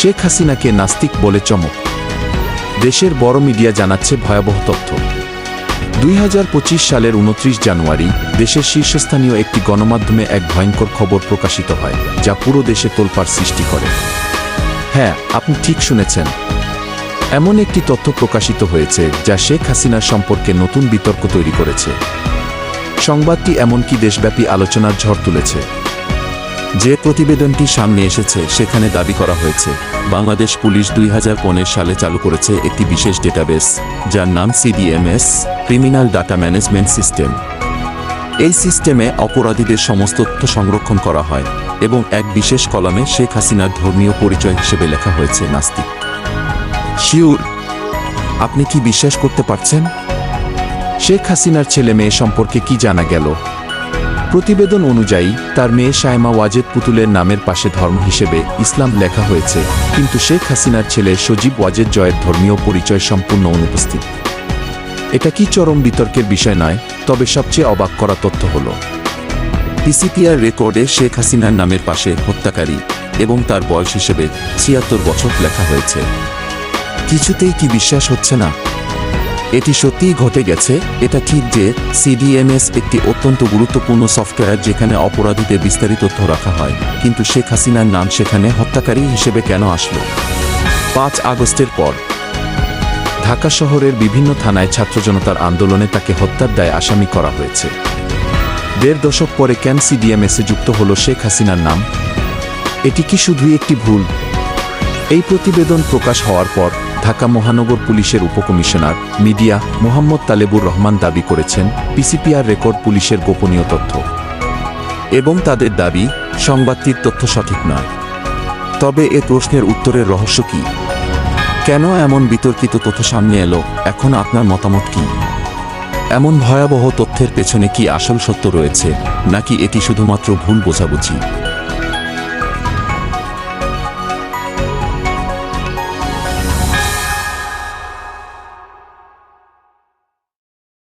শেখ হাসিনাকে নাস্তিক বলে চমক। দেশের বড় মিডিয়া জানাচ্ছে ভয়াবহ তথ্য। 2025 সালের 29 জানুয়ারি দেশের শীর্ষস্থানীয় একটি গণমাধ্যমে এক ভয়ঙ্কর খবর প্রকাশিত হয়, যা পুরো দেশে তোলপাড় সৃষ্টি করে। হ্যাঁ, আপনি ঠিক শুনেছেন। এমন একটি তথ্য প্রকাশিত হয়েছে যা শেখ হাসিনার সম্পর্কে নতুন বিতর্ক তৈরি করেছে। সংবাদটি এমনকি দেশব্যাপী আলোচনার ঝড় তুলেছে। যে প্রতিবেদনটি সামনে এসেছে সেখানে দাবি করা হয়েছে, বাংলাদেশ পুলিশ 2015 সালে চালু করেছে একটি বিশেষ ডেটাবেস যার নাম CDMS, criminal data management system. এই সিস্টেমে অপরাধীদের সমস্ত তথ্য সংরক্ষণ করা হয় এবং এক বিশেষ কলামে শেখ হাসিনার ধর্মীয় পরিচয় হিসেবে লেখা হয়েছে নাস্তিক। শিওর? আপনি কি বিশ্বাস করতে পারছেন? শেখ হাসিনার ছেলে মেয়ে সম্পর্কে কি জানা গেল? প্রতিবেদন অনুযায়ী তার মেয়ে শায়মা ওয়াজেদ পুতুলের নামের পাশে ধর্ম হিসেবে ইসলাম লেখা হয়েছে, কিন্তু শেখ হাসিনার ছেলে সজীব ওয়াজেদ জয়ের ধর্মীয় পরিচয় সম্পূর্ণ অনুপস্থিত। এটা কি চরম বিতর্কের বিষয় নয়? তবে সবচেয়ে অবাক করা তথ্য হল, পিসিপিআর রেকর্ডে শেখ হাসিনার নামের পাশে হত্যাকারী এবং তার বয়স হিসেবে ৭৬ বছর লেখা হয়েছে। কিছুতেই কি বিশ্বাস হচ্ছে না? এটি সত্যিই ঘটে গেছে। এটা ঠিক যে CDMS একটি অত্যন্ত গুরুত্বপূর্ণ সফটওয়্যার যেখানে অপরাধীদের বিস্তারিত তথ্য রাখা হয়, কিন্তু শেখ হাসিনার নাম সেখানে হত্যাকারী হিসেবে কেন আসলো? 5 আগস্টের পর ঢাকা শহরের বিভিন্ন থানায় ছাত্র জনতার আন্দোলনে তাকে হত্যার দায়ে আসামি করা হয়েছে। 1.5 দশক পরে কেন CDMS-এ যুক্ত হল শেখ হাসিনার নাম? এটি কি শুধুই একটি ভুল? এই প্রতিবেদন প্রকাশ হওয়ার পর ঢাকা মহানগর পুলিশের উপকমিশনার মিডিয়া মোহাম্মদ তালেবুর রহমান দাবি করেছেন পিসিপিআর রেকর্ড পুলিশের গোপনীয় তথ্য, এবং তাদের দাবি সংবাদটির তথ্য সঠিক নয়। তবে এ প্রশ্নের উত্তরের রহস্য কি? কেন এমন বিতর্কিত তথ্য সামনে এলো? এখন আপনার মতামত কি? এমন ভয়াবহ তথ্যের পেছনে কি আসল সত্য রয়েছে, নাকি এটি শুধুমাত্র ভুল বোঝাবুঝি?